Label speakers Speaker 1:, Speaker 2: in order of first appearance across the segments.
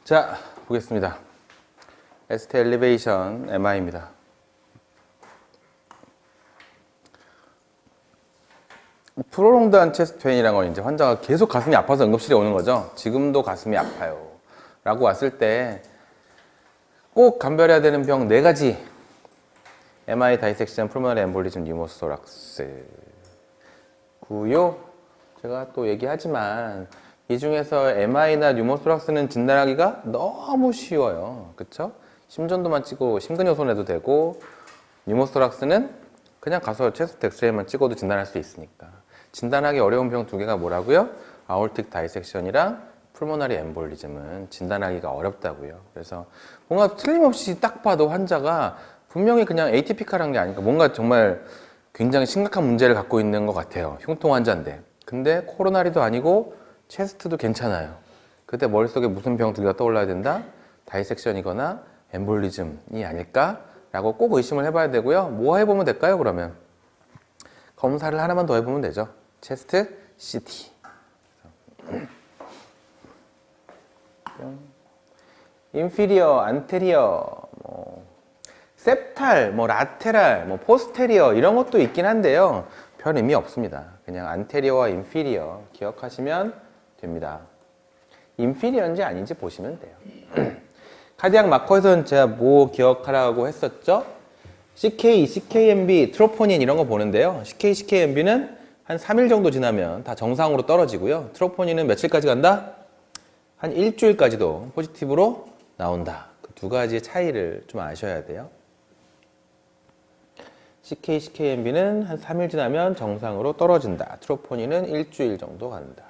Speaker 1: 자, 보겠습니다. ST 엘리베이션 MI입니다. 프롤ong드한 체스트 페인이라는 건 이제 환자가 계속 가슴이 아파서 응급실에 오는 거죠. 지금도 가슴이 아파요 라고 왔을 때 꼭 감별해야 되는 병 4가지. MI 다이섹션, 풀모너리 엠볼리즘, 뉴모소락스. 구요. 제가 또 얘기하지만 이 중에서 MI나 뉴모소락스는 진단하기가 너무 쉬워요. 그쵸? 심전도만 찍고 심근요소 내도 되고, 뉴모소락스는 그냥 가서 체스트 엑스레이만 찍어도 진단할 수 있으니까. 진단하기 어려운 병 2개가 뭐라고요? 아올틱 다이섹션이랑 풀모너리 엠볼리즘은 진단하기가 어렵다고요. 그래서 뭔가 틀림없이 딱 봐도 환자가 분명히 그냥 에이티피컬한 게 아니까 뭔가 정말 굉장히 심각한 문제를 갖고 있는 것 같아요. 흉통 환자인데. 근데 코로나리도 아니고 체스트도 괜찮아요. 그때 머릿속에 무슨 병 2개가 떠올라야 된다? 다이섹션이거나 엠볼리즘이 아닐까라고 꼭 의심을 해봐야 되고요. 뭐 해보면 될까요, 그러면? 검사를 하나만 더 해보면 되죠. 체스트 CT. 인피리어, 안테리어, septal, 라테랄, 포스테리어 이런 것도 있긴 한데요. 별 의미 없습니다. 그냥 안테리어와 인피리어 기억하시면 됩니다. 인피리어인지 아닌지 보시면 돼요. 카디악 마커에서는 제가 뭐 기억하라고 했었죠? CK, CKMB, 트로포닌 이런 거 보는데요. CK, CKMB는 한 3일 정도 지나면 다 정상으로 떨어지고요. 트로포닌은 며칠까지 간다? 한 일주일까지도 포지티브로 나온다. 그 2가지의 차이를 좀 아셔야 돼요. CK, CKMB는 한 3일 지나면 정상으로 떨어진다. 트로포닌은 일주일 정도 간다.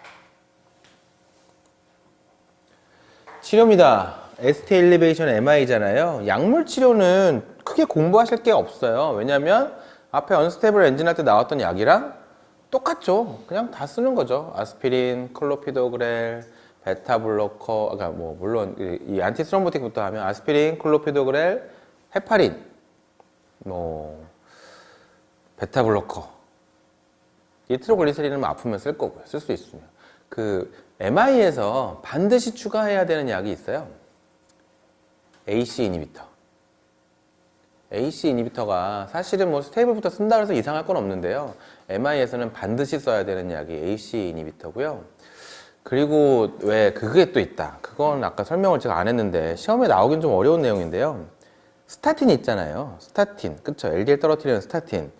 Speaker 1: 치료입니다. ST 엘리베이션 MI잖아요. 약물 치료는 크게 공부하실 게 없어요. 왜냐면 앞에 언스테이블 엔진 할 때 나왔던 약이랑 똑같죠. 그냥 다 쓰는 거죠. 아스피린, 클로피도그렐, 베타블로커, 그러니까 물론 이 안티스롬보틱부터 하면 아스피린, 클로피도그렐, 헤파린, 베타블로커, 니트로글리세린은 아프면 쓸 거고요. 쓸 수 있으면. 그 MI에서 반드시 추가해야 되는 약이 있어요. AC 이니비터. AC 이니비터가 사실은 스테이블부터 쓴다 그래서 이상할 건 없는데요. MI에서는 반드시 써야 되는 약이 AC 이니비터고요. 그리고 왜 그게 또 있다. 그건 아까 설명을 제가 안 했는데 시험에 나오긴 좀 어려운 내용인데요. 스타틴이 있잖아요. 스타틴. 그쵸? LDL 떨어뜨리는 스타틴.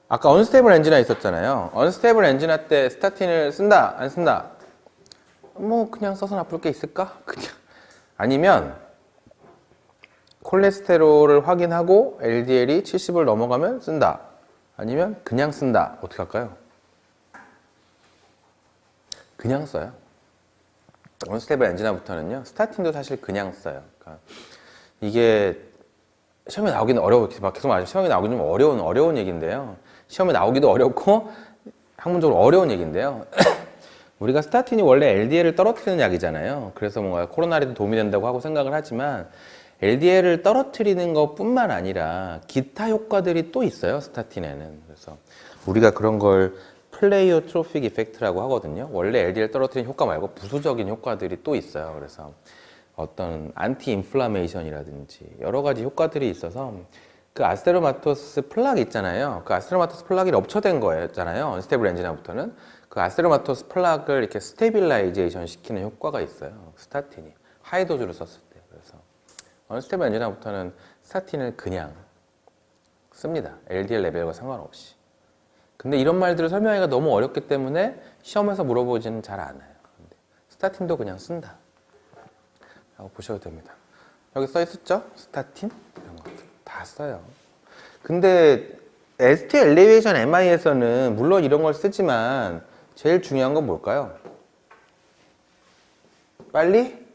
Speaker 1: 아까 언스테이블 엔지나 있었잖아요. 언스테이블 엔지나 때 스타틴을 쓴다? 안 쓴다? 그냥 써서 나쁠 게 있을까? 그냥. 아니면 콜레스테롤을 확인하고 LDL이 70을 넘어가면 쓴다. 아니면 그냥 쓴다. 어떻게 할까요? 그냥 써요. 언스테이블 엔지나부터는요. 스타틴도 사실 그냥 써요. 그러니까 이게 시험에 나오기는 어려워. 계속 말하죠. 시험에 나오기 좀 어려운 얘기인데요. 시험에 나오기도 어렵고 학문적으로 어려운 얘기인데요. 우리가 스타틴이 원래 LDL을 떨어뜨리는 약이잖아요. 그래서 뭔가 코로나리도 도움이 된다고 하고 생각을 하지만 LDL을 떨어뜨리는 것뿐만 아니라 기타 효과들이 또 있어요. 스타틴에는. 그래서 우리가 그런 걸 플레이오트로픽 이펙트라고 하거든요. 원래 LDL 떨어뜨리는 효과 말고 부수적인 효과들이 또 있어요. 그래서 어떤 안티 인플라메이션이라든지 여러 가지 효과들이 있어서 그 아스테로마토스 플락 있잖아요. 그 아스테로마토스 플락이 럽처된 거였잖아요. 언스테이블 엔지나부터는 그 아스테로마토스 플락을 이렇게 스테빌라이제이션 시키는 효과가 있어요. 스타틴이 하이도즈로 썼을 때. 그래서 언스테이블 엔지나부터는 스타틴을 그냥 씁니다. LDL 레벨과 상관없이. 근데 이런 말들을 설명하기가 너무 어렵기 때문에 시험에서 물어보지는 잘 않아요. 스타틴도 그냥 쓴다 라고 보셔도 됩니다. 여기 써 있었죠? 스타틴? 이런 것들 다 써요. 근데 ST 엘리베이션 MI에서는 물론 이런 걸 쓰지만 제일 중요한 건 뭘까요? 빨리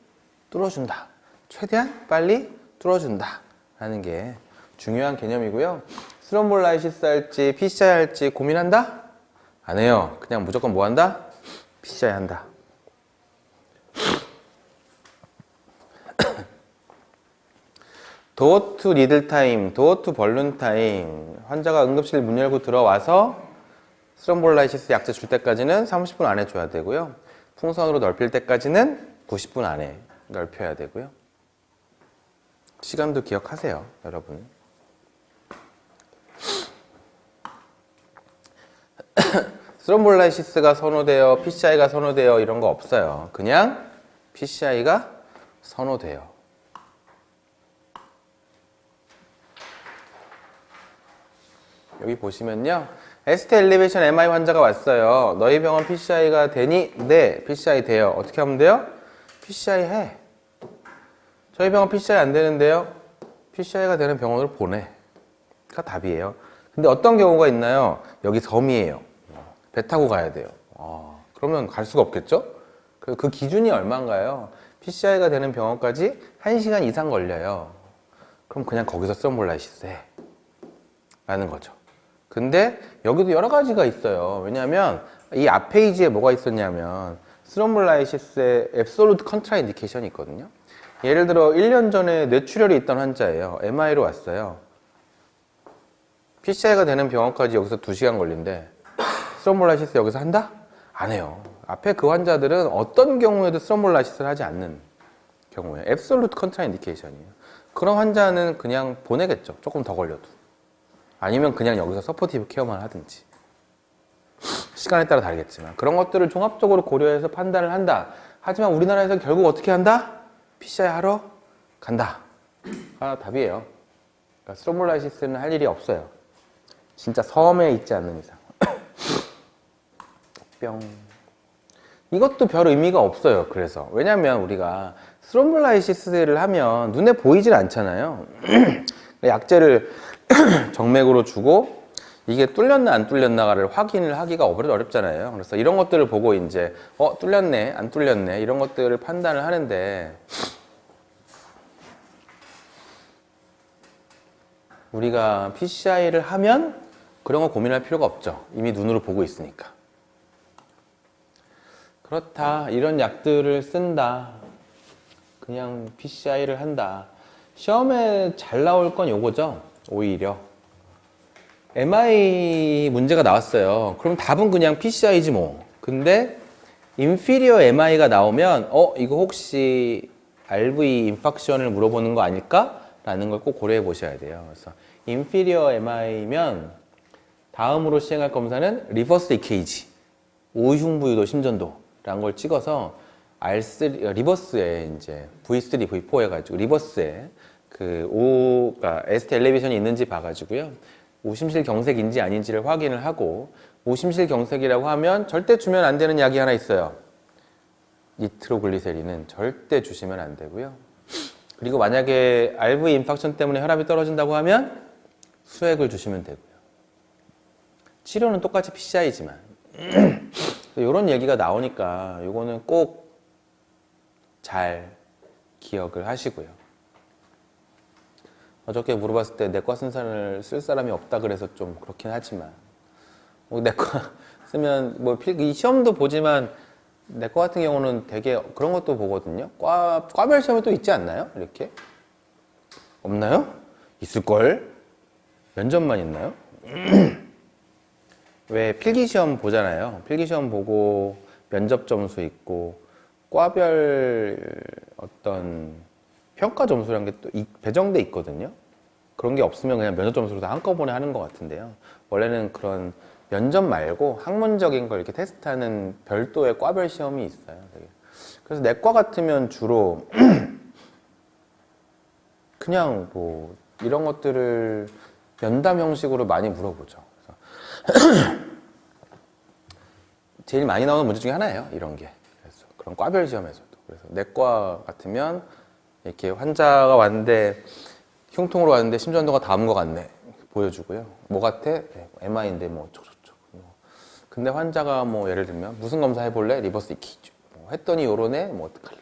Speaker 1: 뚫어준다. 최대한 빨리 뚫어준다 라는 게 중요한 개념이고요. 스롬볼라이시스 할지 PCI 할지 고민한다? 안 해요. 그냥 무조건 뭐 한다? PCI 한다. 도어 투 리들 타임, 도어 투 벌룬 타임. 환자가 응급실 문 열고 들어와서 스롬볼라이시스 약제 줄 때까지는 30분 안에 줘야 되고요. 풍선으로 넓힐 때까지는 90분 안에 넓혀야 되고요. 시간도 기억하세요, 여러분. 스롬볼라이시스가 선호되어 PCI가 선호되어 이런 거 없어요. 그냥 PCI가 선호돼요. 여기 보시면요, ST 엘리베이션 MI 환자가 왔어요. 너희 병원 PCI가 되니? 네, PCI 돼요. 어떻게 하면 돼요? PCI 해. 저희 병원 PCI 안 되는데요? PCI가 되는 병원으로 보내. 가 답이에요. 근데 어떤 경우가 있나요? 여기 섬이에요. 배 타고 가야 돼요. 그러면 갈 수가 없겠죠? 그 기준이 얼마인가요? PCI가 되는 병원까지 1시간 이상 걸려요. 그럼 그냥 거기서 스롬볼라이시스 해. 라는 거죠. 근데 여기도 여러 가지가 있어요. 왜냐하면 이 앞 페이지에 뭐가 있었냐면 스롬볼라이시스의 앱솔루트 컨트라인디케이션이 있거든요. 예를 들어 1년 전에 뇌출혈이 있던 환자예요. MI로 왔어요. PCI가 되는 병원까지 여기서 2시간 걸린대. 스롬볼라이시스 여기서 한다? 안 해요. 앞에 그 환자들은 어떤 경우에도 스롬볼라이시스를 하지 않는 경우예요. 앱솔루트 컨트라인디케이션이에요. 그런 환자는 그냥 보내겠죠. 조금 더 걸려도. 아니면 그냥 여기서 서포티브 케어만 하든지. 시간에 따라 다르겠지만 그런 것들을 종합적으로 고려해서 판단을 한다. 하지만 우리나라에서 결국 어떻게 한다? PCI 하러 간다. 답이에요. 그러니까 스롬볼라이시스는 할 일이 없어요. 진짜 섬에 있지 않는 이상. 뿅. 이것도 별 의미가 없어요. 그래서 왜냐하면 우리가 스롬볼라이시스를 하면 눈에 보이질 않잖아요. 약제를 정맥으로 주고 이게 뚫렸나 안 뚫렸나를 확인을 하기가 어렵잖아요. 그래서 이런 것들을 보고 이제 뚫렸네 안 뚫렸네 이런 것들을 판단을 하는데 우리가 PCI를 하면 그런 거 고민할 필요가 없죠. 이미 눈으로 보고 있으니까. 그렇다. 이런 약들을 쓴다. 그냥 PCI를 한다. 시험에 잘 나올 건 요거죠. 오히려. MI 문제가 나왔어요. 그럼 답은 그냥 PCI지 뭐. 근데 인피리어 MI가 나오면 이거 혹시 RV 인팍션을 물어보는 거 아닐까? 라는 걸 꼭 고려해 보셔야 돼요. 그래서 인피리어 MI면 다음으로 시행할 검사는 리버스 EKG, 우흉부 유도 심전도라는 걸 찍어서 R3 리버스에 이제 V3, V4 해가지고 리버스에 그러니까 ST 엘리베이션이 있는지 봐가지고요. 우심실 경색인지 아닌지를 확인을 하고 우심실 경색이라고 하면 절대 주면 안 되는 약이 하나 있어요. 니트로글리세린은 절대 주시면 안 되고요. 그리고 만약에 RV 인팍션 때문에 혈압이 떨어진다고 하면 수액을 주시면 되고요. 치료는 똑같이 PCI지만 이런 얘기가 나오니까 이거는 꼭 잘 기억을 하시고요. 어저께 물어봤을 때 내과 순산을 쓸 사람이 없다 그래서 좀 그렇긴 하지만 내과 쓰면 이 시험도 보지만 내과 같은 경우는 되게 그런 것도 보거든요. 과별 시험이 또 있지 않나요? 이렇게 없나요? 있을걸? 면접만 있나요? 왜 필기시험 보잖아요. 필기시험 보고 면접 점수 있고 과별 어떤 평가 점수라는 게 또 배정돼 있거든요. 그런 게 없으면 그냥 면접 점수로 다 한꺼번에 하는 것 같은데요. 원래는 그런 면접 말고 학문적인 걸 이렇게 테스트하는 별도의 과별 시험이 있어요. 그래서 내과 같으면 주로 그냥 이런 것들을 면담 형식으로 많이 물어보죠. 제일 많이 나오는 문제 중에 하나예요. 이런 게. 그래서 그런 과별 시험에서도. 그래서 내과 같으면 이렇게 환자가 왔는데 흉통으로 왔는데 심전도가 닿은 것 같네. 보여주고요. 뭐 같아? 네, MI인데 뭐 어쩌고저쩌고. 근데 환자가 예를 들면 무슨 검사 해볼래? 리버스 EKG. 했더니 요러네? 어떡할래?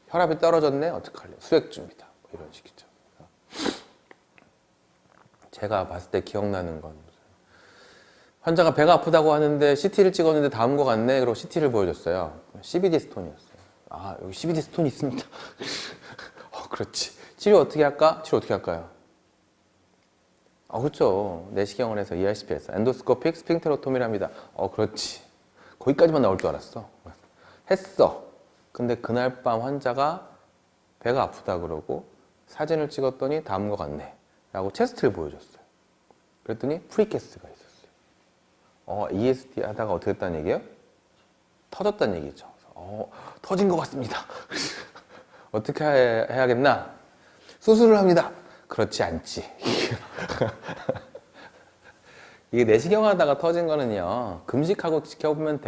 Speaker 1: 혈압이 떨어졌네? 어떡할래? 수액 줍니다. 이런 식이죠. 제가 봤을 때 기억나는 건 환자가 배가 아프다고 하는데 CT를 찍었는데 닿은 것 같네. 그리고 CT를 보여줬어요. CBD 스톤이었어요. 여기 CBD 스톤이 있습니다. 그렇지. 치료 어떻게 할까? 치료 어떻게 할까요? 그렇죠. 내시경을 해서 ERCP에서 엔도스코픽 스핑테로토미를 합니다. 그렇지. 거기까지만 나올 줄 알았어. 했어. 근데 그날 밤 환자가 배가 아프다 그러고 사진을 찍었더니 다음과 같네 라고 체스트를 보여줬어요. 그랬더니 프리캐스가 있었어요. ESD 하다가 어떻게 됐다는 얘기예요? 터졌다는 얘기죠. 터진 것 같습니다. 어떻게 해야겠나? 수술을 합니다. 그렇지 않지. 이게 내시경 하다가 터진 거는요, 금식하고 지켜보면